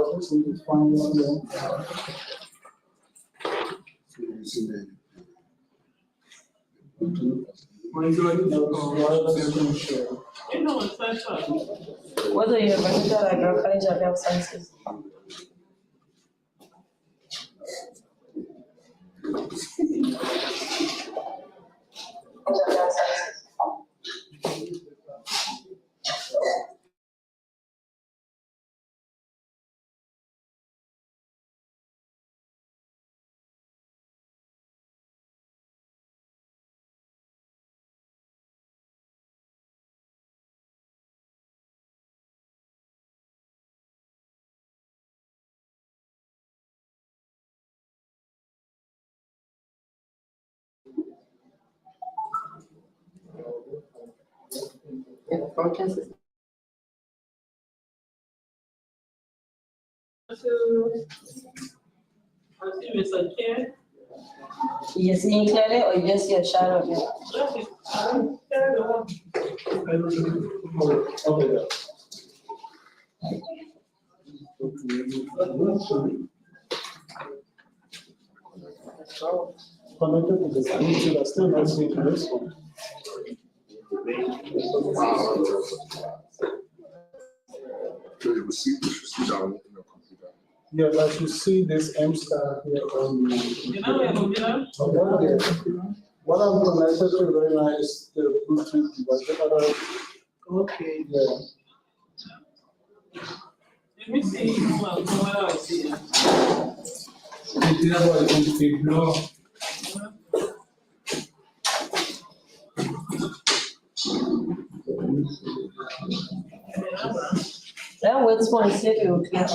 office and just find one there. Whether you're a manager like a college of health sciences. You see him clearly or you just see a shadow of him? Connected to the screen, so that's still not seeing this one. So you will see that in your computer. Yeah, like you see this M star here on. What I'm connected to right now is the Bluetooth device. Okay. Yeah. Let me see what else here. That works for the city of here.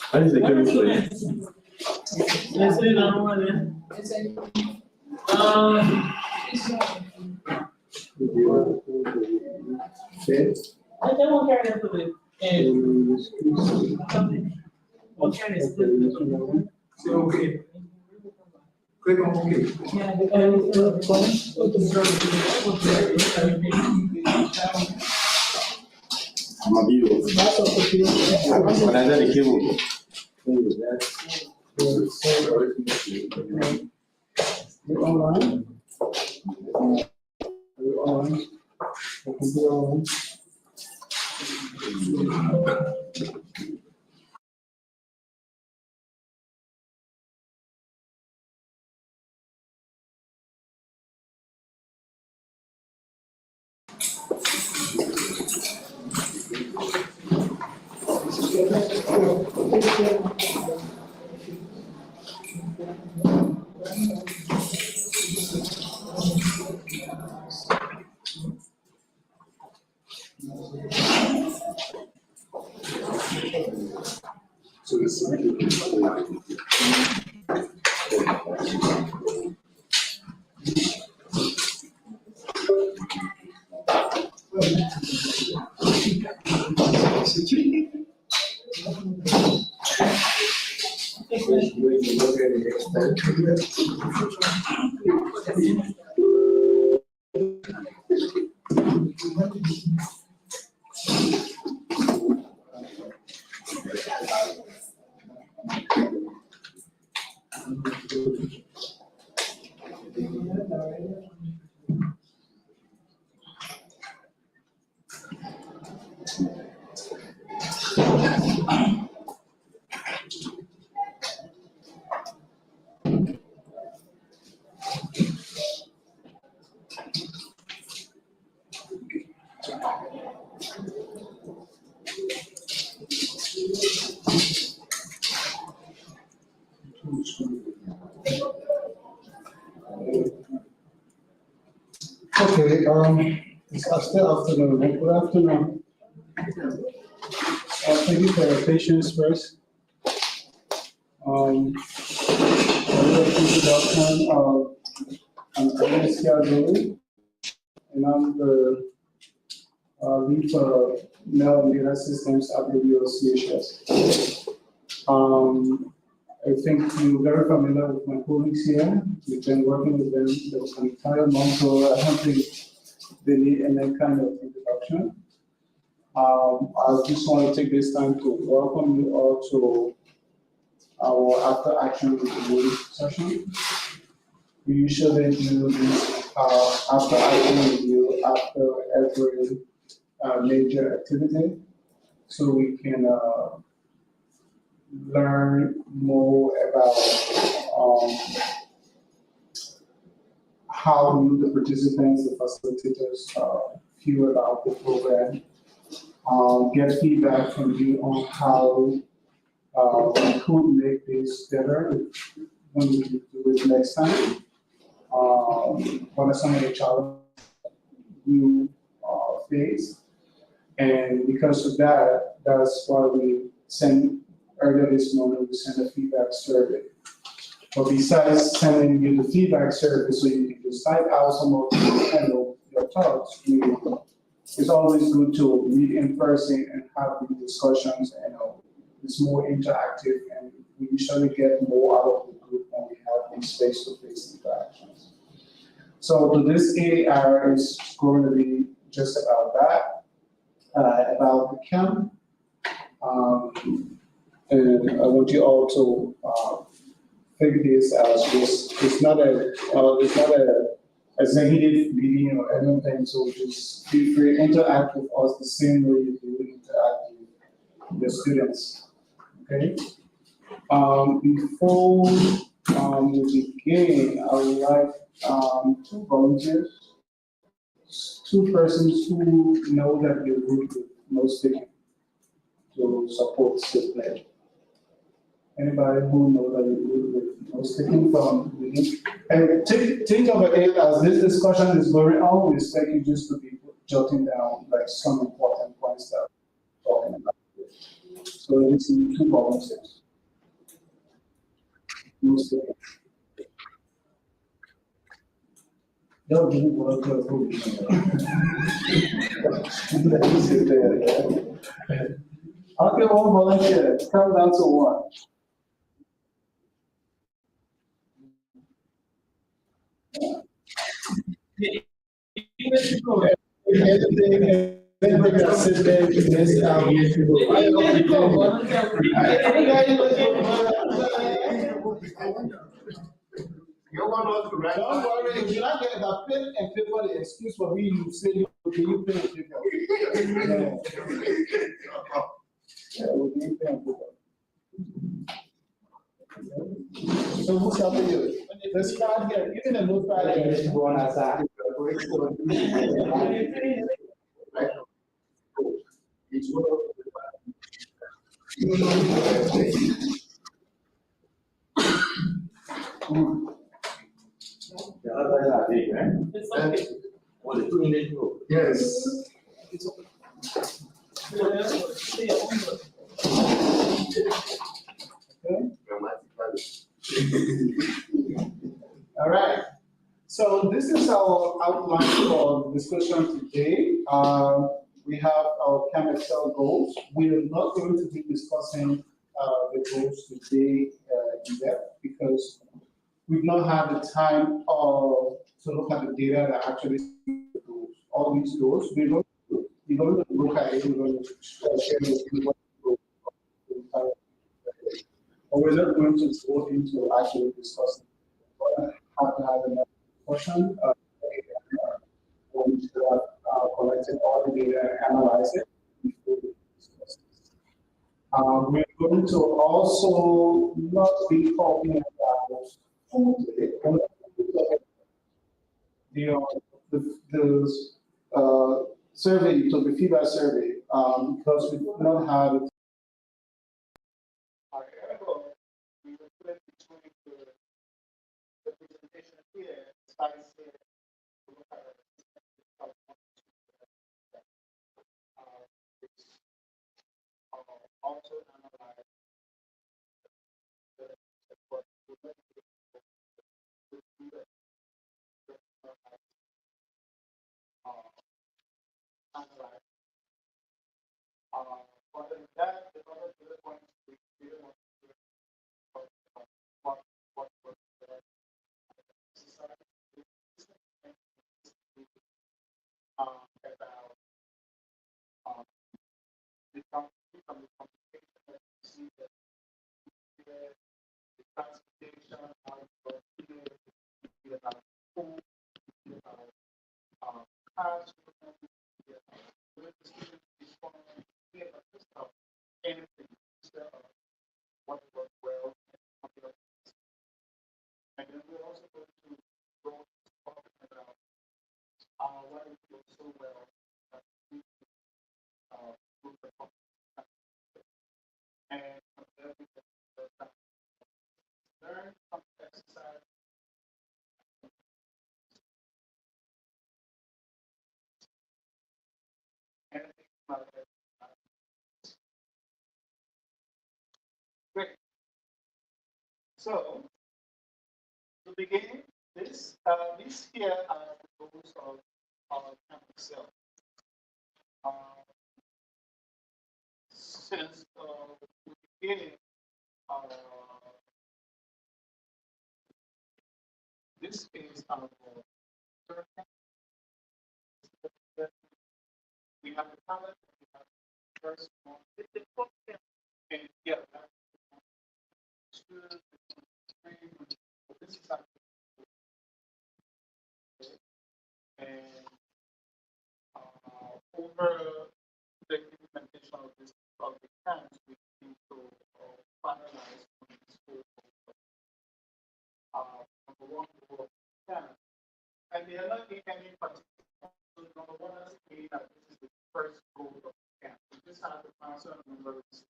What is the chemistry? Let's say that one. I don't care that for the. Okay. Click on OK. You're online? Are you online? I can be online. So this is Okay, it's still afternoon, right? Good afternoon. Thank you for your patience first. A little introduction of I'm Ernest Yadoli, and I'm the lead for Mail and Data Systems at WOCHS. I think you're very familiar with my colleagues here. We've been working with them the entire month, so I don't think they need any kind of introduction. I just want to take this time to welcome you all to our after action review session. We usually do this after action review after every major activity, so we can learn more about how the participants, the facilitators feel about the program, get feedback from you on how we could make this better when we do it next time. What are some of the challenges you face? And because of that, that's why we sent earlier this morning, we sent a feedback survey. But besides sending you the feedback survey so you can just type out some of your thoughts, it's always good to meet in person and have these discussions. It's more interactive, and we usually get more out of the group when we have these face-to-face interactions. So this AAR is going to be just about that, about the camp. And I want you all to think this as just, it's not a executive meeting or anything, so just feel free to interact with us the same way you do interact with the students, okay? Before we begin, I would like two volunteers, two persons who know that you're good with most things to support the pledge. Anybody who knows that you're good with most taking from me. And think of it as this discussion is going on, we expect you just to be jotting down like some important points that we're talking about. So this is two volunteers. Most taking. Don't give volunteer food. Okay, one volunteer, come down to one. Everybody that sits there, you miss out. Don't worry, if you not get a pen and paper, the excuse for me, you say you pen and paper. Yeah, we need pen and paper. So who's helping you? Let's start here. Give me the notepad and go on outside. The others are big, right? It's okay. Well, the 2 English group. Yes. Okay. Grammatically. All right. So this is our outline for discussion today. We have our CAMEXL goals. We are not going to be discussing the goals today in depth because we've not had the time to look at the data that actually the goals. All these goals, we're going to look at it, we're going to share with you what the goals are. But we're not going to go into actually discussing. We're going to have to have another discussion. When we have collected all the data and analyze it before we discuss this. We're going to also not be talking about food today. The survey, it will be feedback survey, because we do not have it. However, we will put it between the presentation here, slides here, to look at it. It's also analyze what analyze. Other than that, the other bullet points we really want to do what was the exercise about the communication that you see that the transportation, how you go here, about food, about cars, anything, what worked well, and then we're also going to go talking about what it goes so well that we group performance and compare with the learn from exercise. Anything like that. Great. So, to begin, these here are the goals of our camp itself. Since the beginning, this is our third camp. We have the pilot, we have the first one, the fourth camp, and yeah, this is our and over the implementation of this of the camps, we need to finalize on this goal. Number one goal of the camp, and they are not in any particular. So number one has to be that this is the first goal of the camp. We just have to answer numbers.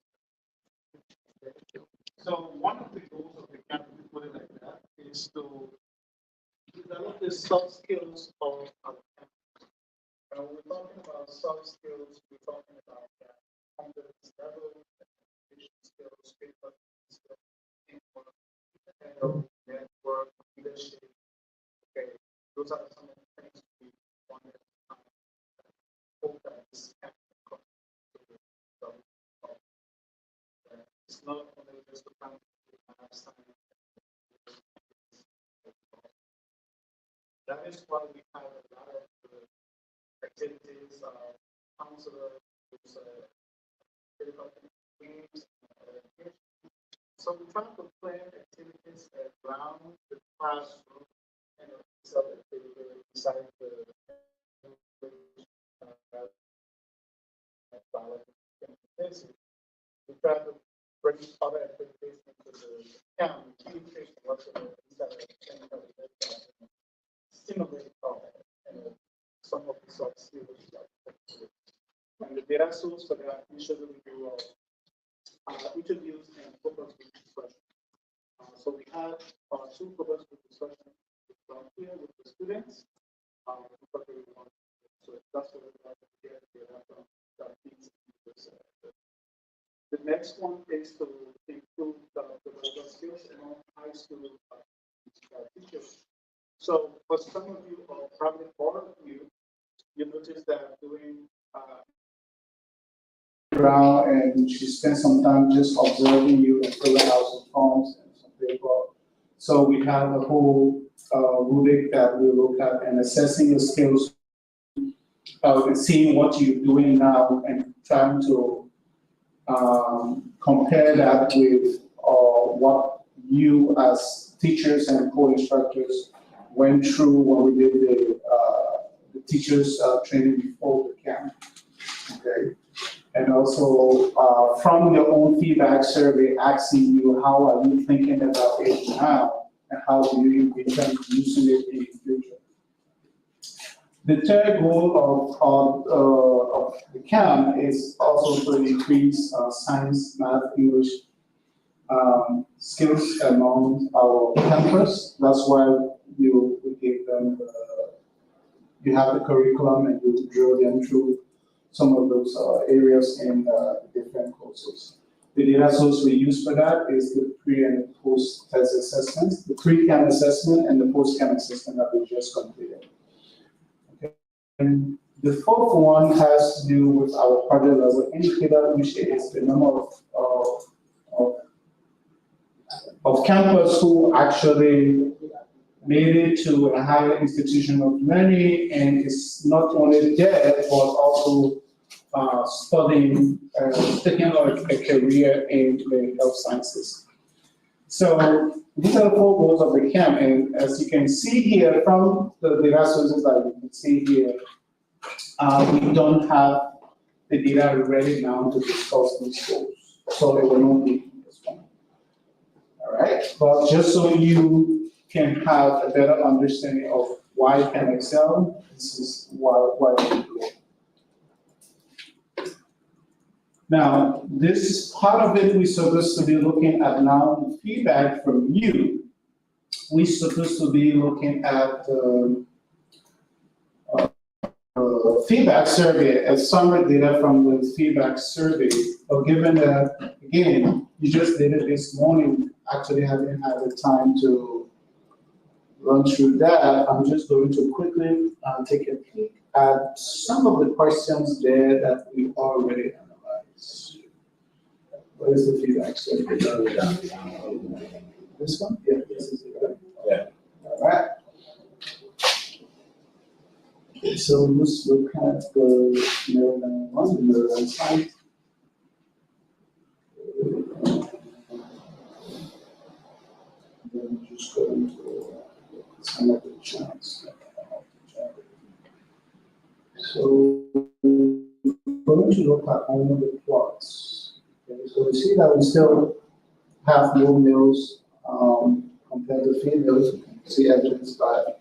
So one of the goals of the camp, if we put it like that, is to develop the soft skills of our camp. When we're talking about soft skills, we're talking about confidence level, communication skills, critical skills, teamwork, network, leadership. Okay, those are some of the things we wanted to hope that this camp can come to the it's not only just the kind of that is why we have a lot of activities, counselors, critical games, so we try to plan activities around the classroom and so that they will decide the we try to bring other activities into the camp, communication, whatsoever, stimulate some of the soft skills. And the data source for that, usually we do interviews and focus group discussion. So we have two focus group discussions here with the students. So that's what we like to get that piece. The next one is to improve the verbal skills among high school teachers. So for some of you, or probably all of you, you notice that doing around and she spent some time just observing you and filling out some forms and some paper. So we have a whole rubric that we look at and assessing your skills and seeing what you're doing now and trying to compare that with what you as teachers and co-instructors went through when we did the teachers training before the camp. Okay, and also from your own feedback survey, asking you how are you thinking about it now, and how do you intend using it in the future. The third goal of the camp is also to increase science, math, English skills among our campus. That's why we give them you have the curriculum and you drill them through some of those areas in different courses. The data source we use for that is the pre and post test assessments, the pre-camp assessment and the post-camp assessment that we just completed. Okay. And the fourth one has to do with our project level indicator, which is the number of campus who actually made it to a higher institution of learning and is not only there, but also studying, taking on a career in the health sciences. So these are the four goals of the camp, and as you can see here from the data sources that you can see here, we don't have the data ready now to discuss these goals, so it will not be in this one. All right, but just so you can have a better understanding of why you can excel, this is why we do it. Now, this part of it, we're supposed to be looking at now the feedback from you. We're supposed to be looking at feedback survey, a summary data from the feedback survey. But given that, again, you just did it this morning, actually haven't had the time to run through that, I'm just going to quickly take a peek at some of the questions there that we already analyzed. What is the feedback survey? This one? Yeah, this is it, right? Yeah. All right. Okay, so let's look at the Maryland one, the Maryland site. Then just go into some of the charts. So we're going to look at all of the plots. Okay, so we see that we still have more males compared to females. You can see evidence by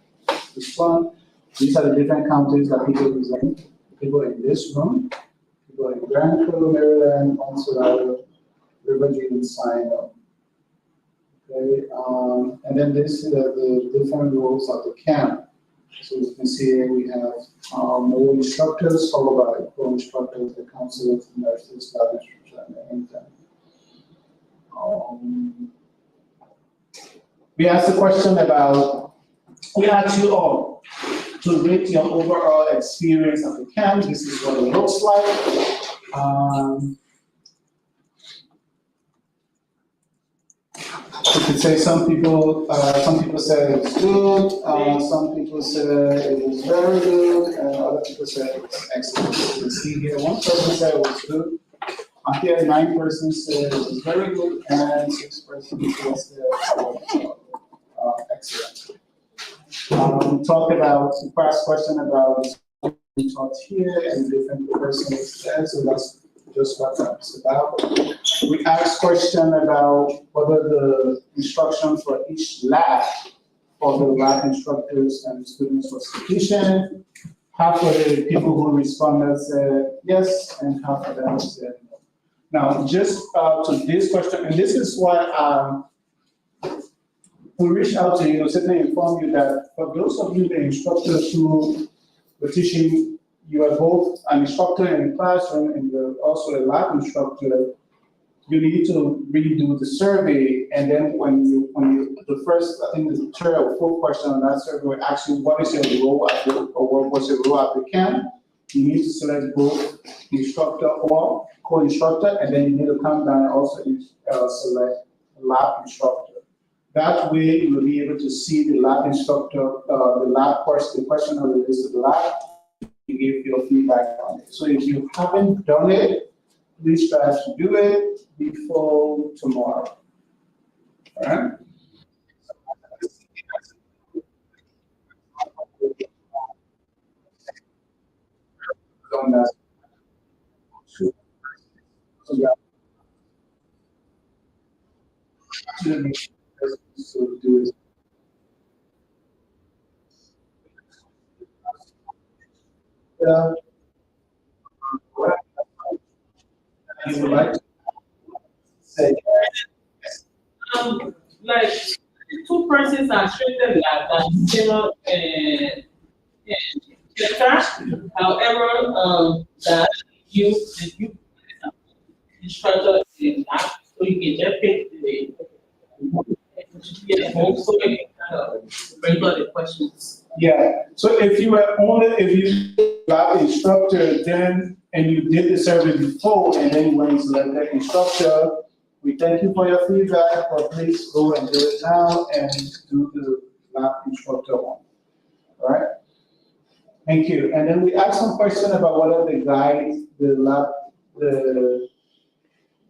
this one. These are the different counties that people represent. People in this room, people in Granville, Maryland, Ontario, Riverview, and Sinai. Okay, and then this is the different roles of the camp. So you can see here we have more instructors, followed by co-instructors, the counselors, nurses, lab instructors, and the intern. We asked a question about, we asked you all to rate your overall experience at the camp. This is what it looks like. You could say some people said it was good, some people said it was very good, and other people said it was excellent. You can see here, one person said it was good. Here, 9 persons said it was very good, and 6 persons said it was excellent. We talked about the first question about we taught here and different persons said, so that's just what that's about. We asked question about whether the instruction for each lab for the lab instructors and students was sufficient. Half of the people who responded said yes, and half of them said no. Now, just to this question, and this is why we reached out to you, certainly inform you that for those of you, the instructors who were teaching, you are both an instructor in the classroom and you're also a lab instructor. You need to redo the survey, and then when you the first, I think the third or fourth question on that survey will ask you what is your role at the, or what was your role at the camp. You need to select both instructor or co-instructor, and then you need to come down and also select lab instructor. That way, you will be able to see the lab instructor, the lab question, the question related to the lab. You give your feedback on it. So if you haven't done it, please try to do it before tomorrow. All right? So do it. uh, you would like to say? Like two persons are treated like that similar sector. However, that you instructor in that, so you can just pick the so you can kind of bring up the questions. Yeah, so if you got the instructor then, and you did the survey before, and then you went to the instructor, we thank you for your feedback, but please go and do it now and do the lab instructor one. All right? Thank you. And then we asked some question about whether the guide, the lab,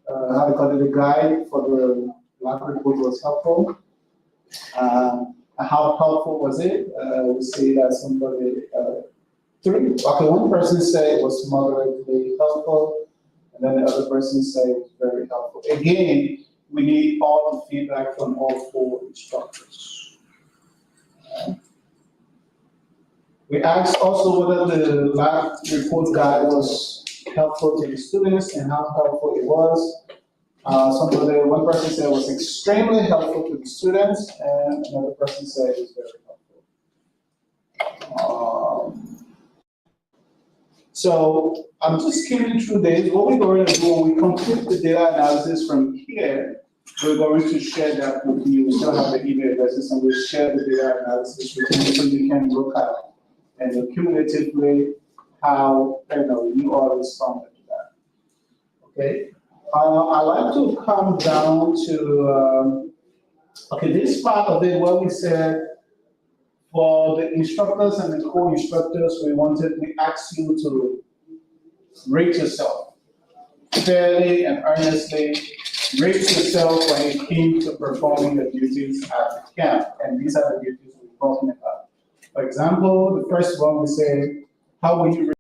how to call it, the guide for the lab report was helpful. How helpful was it? We see that somebody, one person said it was moderately helpful, and then the other person said it was very helpful. Again, we need all the feedback from all 4 instructors. We asked also whether the lab report guide was helpful to the students and how helpful it was. One person said it was extremely helpful to the students, and another person said it was very helpful. So I'm just skimming through this. What we're going to do when we complete the data analysis from here, we're going to share that with you. We still have the email addresses, and we'll share the data analysis with you so you can look at and cumulatively how you all responded to that. Okay. I'd like to come down to this part of it where we said for the instructors and the co-instructors, we asked you to rate yourself fairly and earnestly. Rate yourself when it came to performing the duties at the camp, and these are the duties we're talking about. For example, the first one we say, how will you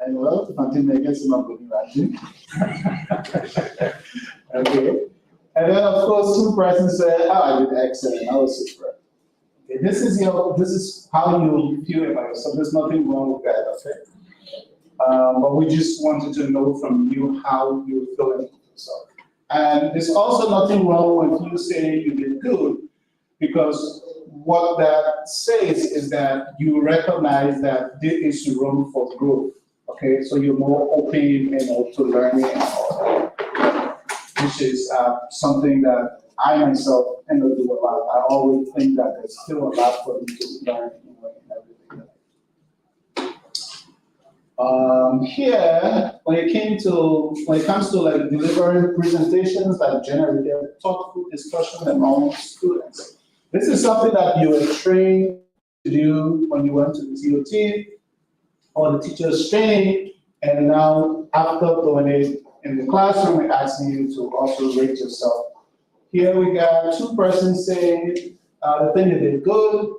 and well, to continue against my good imagine. Okay. And then of course 2 persons said, I did excellent, I was super. Okay, this is how you feel about yourself. There's nothing wrong with that, okay? But we just wanted to know from you how you feel about yourself. And there's also nothing wrong with you saying you did good, because what that says is that you recognize that there is room for growth. Okay, so you're more open, to learning, which is something that I myself do a lot. I always think that there's still a lot for me to learn in everything. Here, when it comes to like delivering presentations that generate thoughtful discussion among students, this is something that you were trained to do when you went to the TOT. Or the teacher's training, and now after doing it in the classroom, we're asking you to also rate yourself. Here we got 2 persons saying the thing they did good,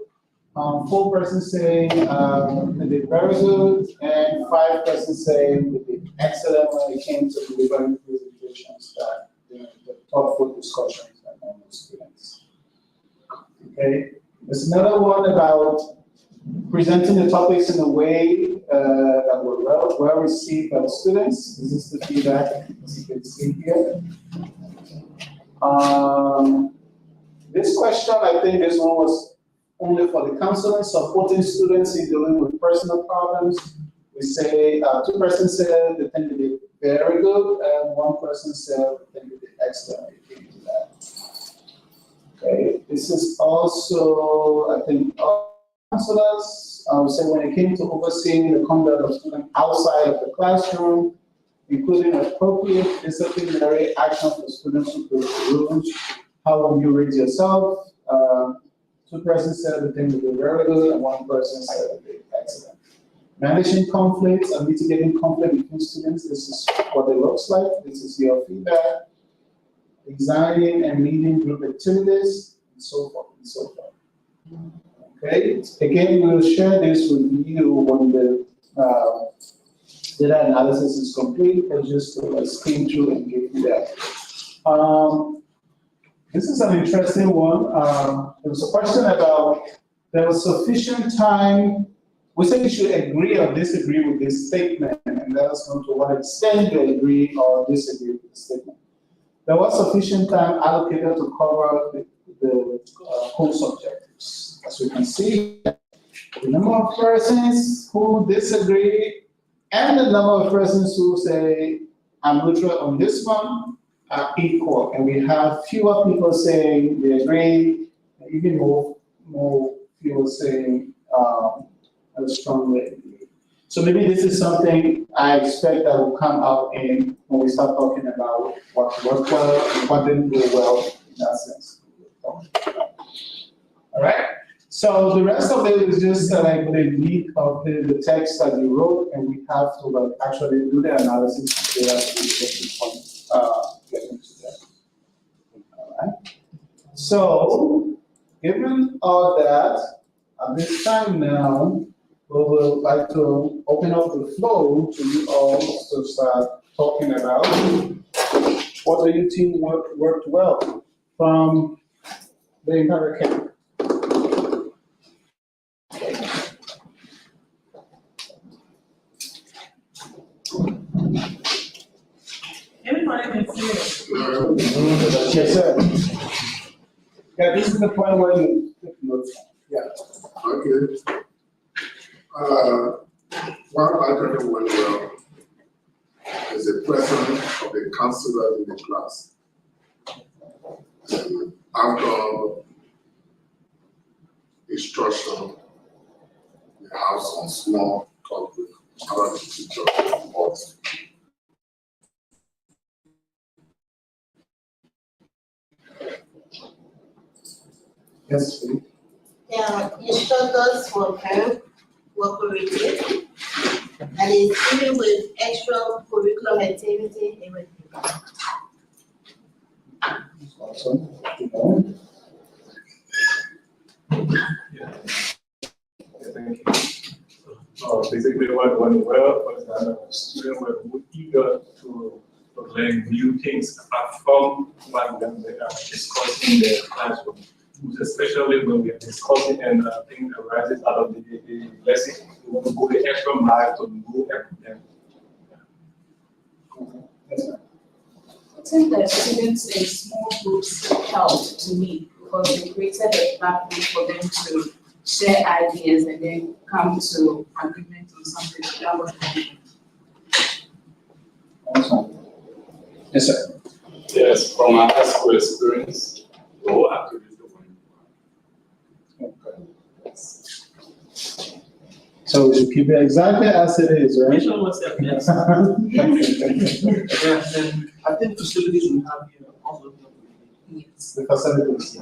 4 persons saying they did very good, and 5 persons saying they did excellent when it came to delivering presentations that the thoughtful discussions among the students. Okay, there's another one about presenting the topics in a way that were well received by the students. This is the feedback, as you can see here. This question, I think this one was only for the counseling, supporting students in dealing with personal problems. We say 2 persons said the thing they did very good, and 1 person said the thing they did excellent. Okay, this is also, I think, counselors, say when it came to overseeing the conduct of students outside of the classroom, including appropriate disciplinary action for students who break the rules. How will you rate yourself? 2 persons said the thing was very good, and 1 person said that they excellent. Managing conflicts and mitigating conflict between students, this is what it looks like. This is your feedback. Designing and leading group activities, and so forth and so forth. Okay, again, we'll share this with you when the data analysis is complete, or just to skim through and give you that. This is an interesting one. There was a question about there was sufficient time. We said you should agree or disagree with this statement, and let us know to what extent you agree or disagree with the statement. There was sufficient time allocated to cover the course objectives. As we can see, the number of persons who disagree and the number of persons who say, I'm neutral on this one, are equal. And we have fewer people saying they agree, and even more people saying strongly agree. So maybe this is something I expect that will come out in when we start talking about what worked well and what didn't go well in that sense. All right. So the rest of it is just like the leak of the text that you wrote, and we have to actually do the analysis to get into that. All right. So given all that, at this time now, we would like to open up the floor to you all to start talking about what do you think worked well from the entire camp. Everybody can see it. Yes, sir. Yeah, this is the point where you take notes. Yeah. Okay. One item went well is the presence of the counselor in the class. After instruction, we have some small talk with other teachers about Yes, please. Yeah, instructors were very cooperative, and it's even with extra curriculum activity, everything. Awesome. Thank you. Basically, what went well was that students were eager to learn new things apart from what they are discussing in the classroom. Especially when we are discussing and things arises out of the lesson, we want to go the extra mile to know everything. I think the students in small groups helped to me because they created a platform for them to share ideas and then come to agreement on something that was important. Awesome. Yes, sir. Yes, from my high school experience, the whole activity went Okay. So we should keep it exactly as it is, right? Which one was that best? Yeah, and I think facilities we have here also. Yes. The facilities.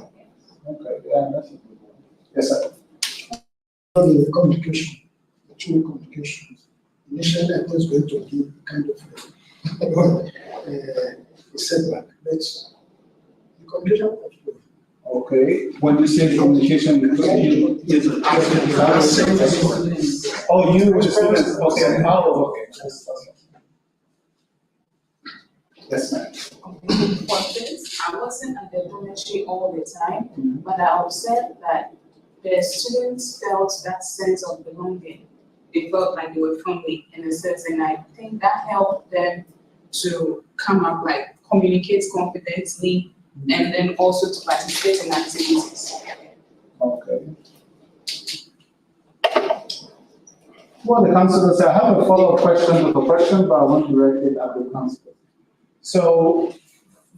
Okay, yeah, that's a good one. Yes, sir. The communication, the two communications. Initially, I was going to give kind of a setback, but the communication was good. Okay, when you say communication, you. Oh, you were students, okay, oh, okay. Yes, ma'am. For this, I wasn't at the dormitory all the time, but I observed that the students felt that sense of belonging. They felt like they were family in a sense, and I think that helped them to come up, like communicate confidently, and then also to participate in activities. Okay. Well, the councillor said, I have a follow-up question to the question, but I want to direct it at the councillor. So,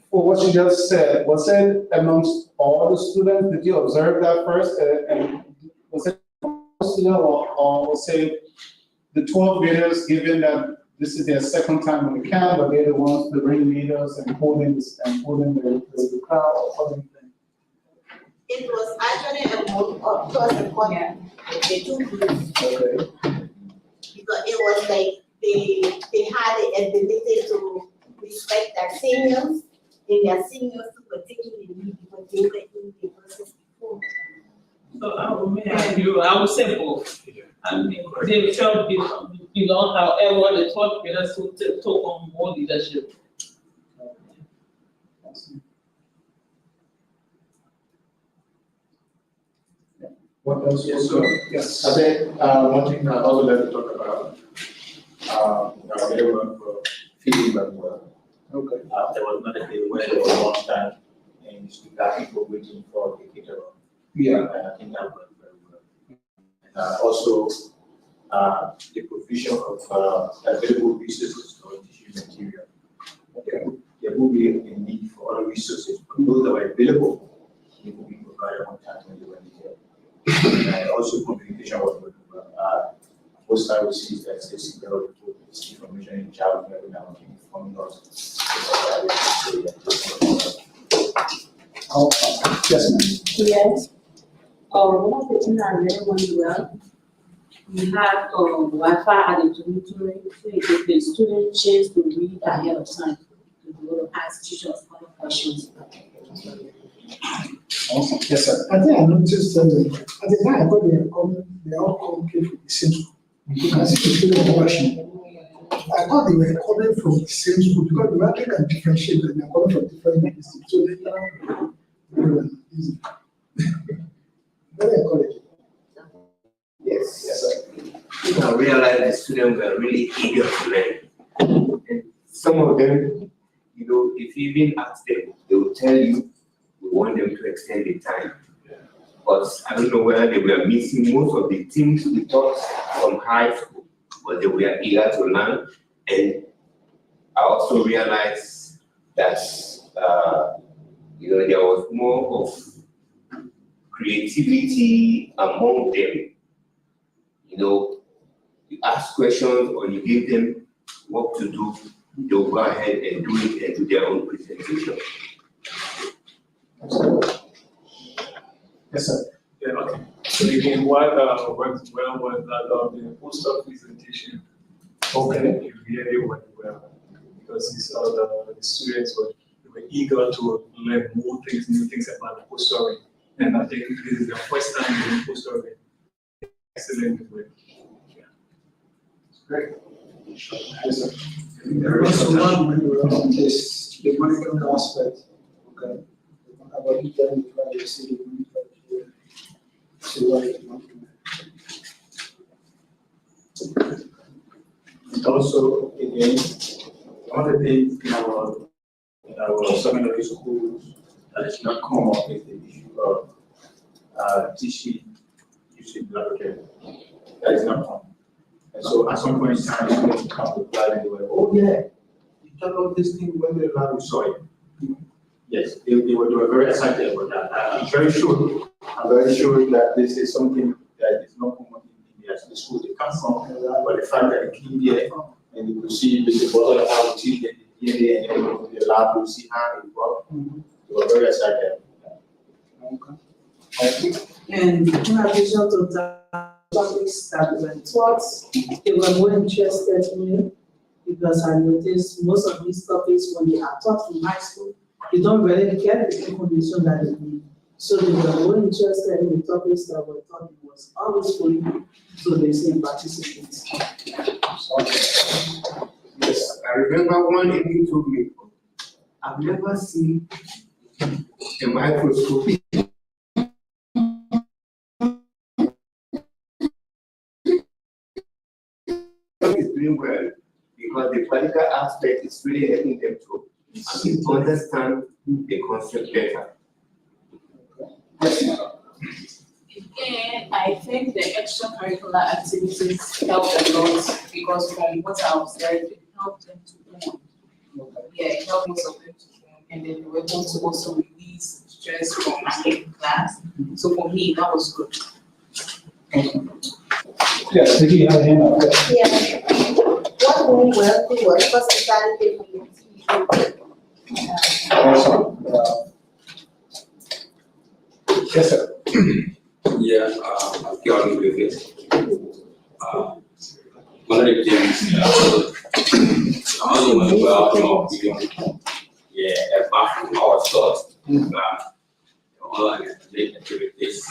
for what you just said, was it amongst all the students? Did you observe that first? And was it student or was it the 12 graders, given that this is their second time on the camp, but they're the ones, the ringleaders and holding the crowd or something? It was actually a mode of cross and corner, the two groups, Okay. because it was like they had the ability to respect their seniors, and their seniors were taking the lead because they were in the process before. So I would say both. I mean, they felt belong, however, the 12th graders took on more leadership. What else? Yes, sir. Yes. I think, one thing I also like to talk about, there were feeding them well. Okay. There was not a day where there was one time and you got people waiting for the caterer. Yeah. And I think that went very well. And also, the provision of available resources for tissue material. There will be a need for other resources, but those that are available, they will be provided on time when they were needed. And also communication was very well. Most I receive that says there will be information in child every now and then from us. Yes, ma'am. Yes. One of the things I really want well, we had Wi-Fi at the dormitory, so it gives the student chance to read ahead of time, to be able to ask teachers other questions. Awesome. Yes, sir. I think I noticed, at the time I got their comment, they all came from the same school. You can see the student rushing. I thought they were coming from the same school because the way they can differentiate that they are coming from different institutions. So they are very easy. Very encouraging. Yes, yes, sir. I realized the students were really eager to learn. And some of them, if you even ask them, they will tell you we want them to extend the time. But I don't know whether they were missing most of the things we taught from high school, but they were eager to learn. And I also realized that there was more of creativity among them. You ask questions or you give them what to do, they'll go ahead and do it and do their own presentation. Yes, sir. Yeah, okay. So again, what worked well was that the poster presentation. Okay. It really went well because you saw the students were eager to learn more things, new things about the postering. And I think this is the first time doing postering. Excellent way. Great. Yes, sir. There was one when we were on this, the monitoring aspect, okay? About it, then we try to see what it might be. And also, again, one of the things in our seminary schools that is not common is the issue of teaching using laboratory. That is not common. And so at some point in time, students come to apply and they were, oh yeah, you talk about this thing when the lab we saw it. Yes, they were very excited about that. I'm very sure that this is something that is not common in the school they come from, but the fact that they came here and they could see the bottle of how to get the DNA and everything in the lab, to see how it works. They were very excited. And in addition to that, topics that were taught, they were more interested in, because I noticed most of these topics, when they are taught from high school, you don't really get the information that they need. So they were more interested in the topics that were taught. It was always free, so they say participants. Yes, I remember one lady told me, I've never seen a microscope. Is doing well because the practical aspect is really helping them to understand the concept better. Again, I think the extracurricular activities helped a lot because from what I observed, it helped them to bond. Yeah, it helped most of them to bond, and then they were able to also release stress from in class. So for me, that was good. Yes, Nikki, you have a hand up. Yeah. What went well was hospitality community. Awesome. Yes, sir. Yeah, Kevin Griffith. One of the things I also went well, yeah, apart from our stuff, extracurricular and athletic activities,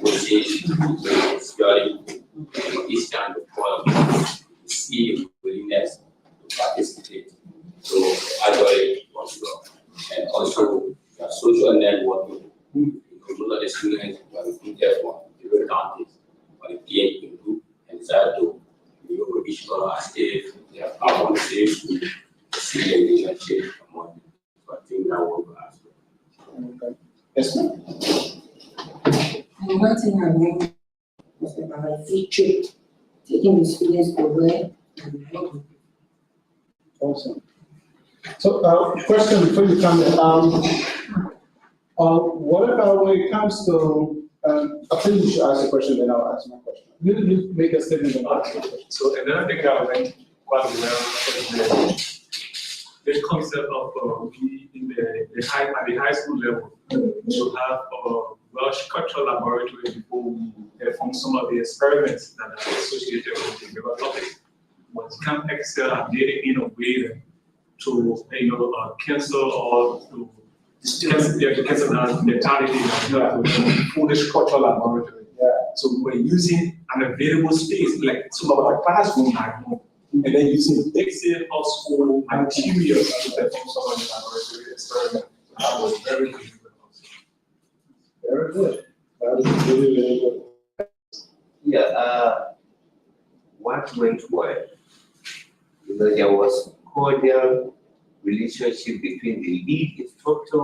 which is study each kind of problem, see the willingness to participate. So I thought it was well. And also social networking. Those are the students who are looking there for different counties, but again, in group and decide to know each other as if they are part of the same school, see the relationship among them. So I think that will be as well. Okay. Yes, ma'am. And one thing I learned was about a field trip, taking the students away and helping. Awesome. So, question before you come in, what about when it comes to, I think you should ask a question, then I'll ask my question. You make a statement and I'll ask a question. So another thing that went quite well is the concept of we in the high school level we should have a well-structured laboratory before we perform some of the experiments that are associated with the given topic. But you can't excel at getting in a way to cancel or to cancel the mentality that fully structured laboratory. Yeah. So we're using an available space, like some of our classroom at home, and then using basic of school materials to perform some of the laboratory experiments. That was very good. Very good. That is really, really good. Yeah, what went well? There was cordial relationship between the lead instructor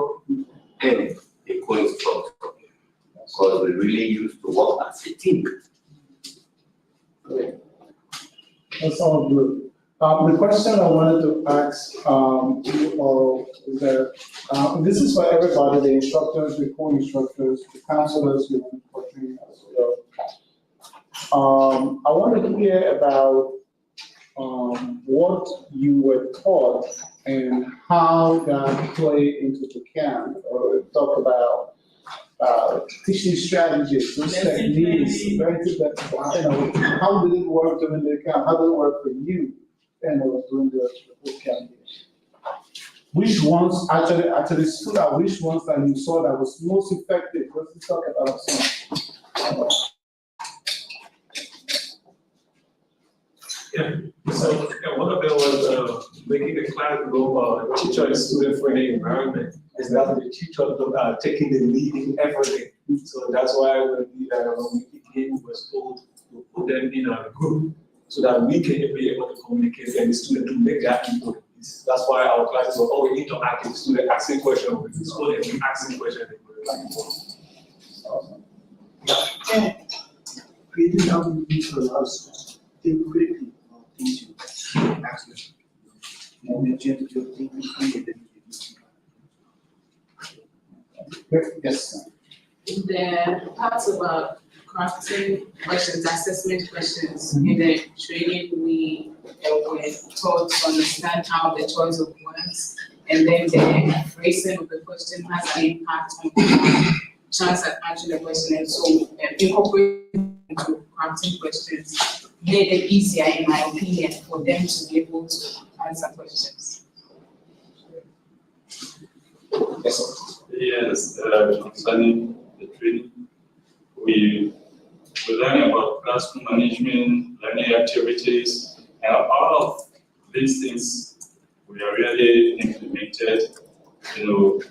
and the co-instructor. Because we really used to work as a team. That's all good. The question I wanted to ask you all is that this is for everybody, the instructors, the co-instructors, the counselors, who are coaching as well. I want to hear about what you were taught and how that played into the camp, or talk about teaching strategies, those techniques, how did it work during the camp? How did it work for you during the boot camp? Which ones actually stood out? Which ones that you saw that was most effective? Let's talk about some. Yeah, so one of them was making the class go teacher and student friendly environment. Is that the teacher taking the lead in everything. So that's why when we began, was told to put them in a group so that we can be able to communicate and the student to make that input. That's why our classes were always interactive. Student asking questions with the student and asking questions. Awesome. And creating opportunities for us to think critically about things you ask them. And then change your thinking creatively. Yes. The parts about crafting questions, assessment questions, in the training we were taught to understand how the choice of words and then the phrasing of the question has an impact on the chance at answering the question. And so incorporating into crafting questions made it easier, in my opinion, for them to be able to answer questions. Yes, sir. Yes, concerning the training, we learn about classroom management, learning activities, and all of these things we are really implemented, role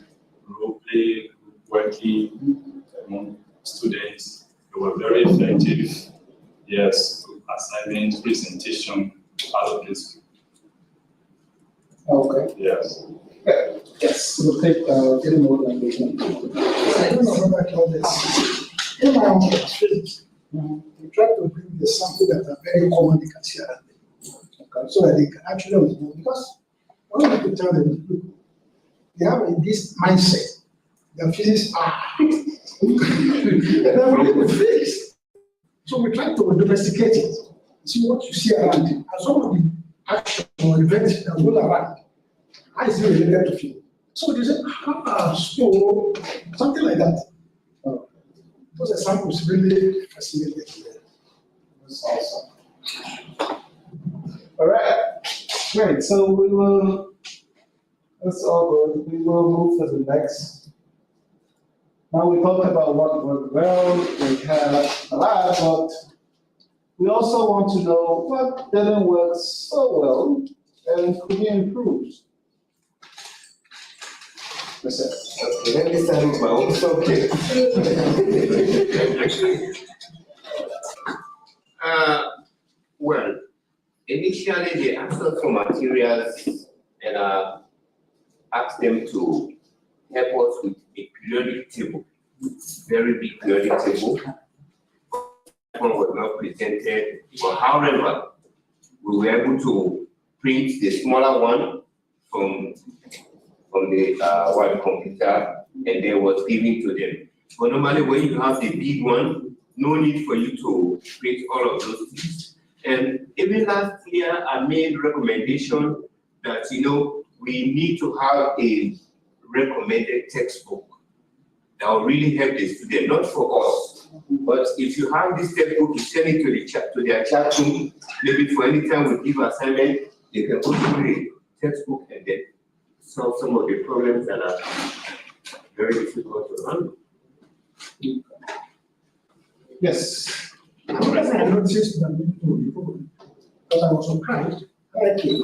play, working among students. They were very effective. Yes, assignment, presentation, all of this. Okay. Yes. Yes. We'll take any more than we can. I don't know whether I call this. In my own experience, we try to bring the sample that are very common they can see around them. Okay. So that they can actually understand. Because one of the tell them, look, they have this mindset that physics are. They're really with physics. So we try to domesticate it. See what you see around you. And some of the action or events that roll around, how is it related to film? So they say, so something like that. Those examples really fascinating. That's awesome. All right, great. So we will, that's all good. We will move to the next Now we talked about what worked well, we had a lot, but we also want to know what didn't work so well and could be improved. That's it. Okay, let me start with my own subject. Well, initially they asked us for materials and asked them to help us with a periodic table, very big periodic table. One was not presented, but however, we were able to print the smaller one from the white computer, and then was given to them. But normally when you have the big one, no need for you to print all of those things. And even last year, I made recommendation that, we need to have a recommended textbook that will really help the student, not for us. But if you have this textbook, you send it to their chat room, maybe for any time we give assignment, they can go through the textbook and then solve some of the problems that are very difficult to handle. Yes. I noticed that because I was surprised. Okay.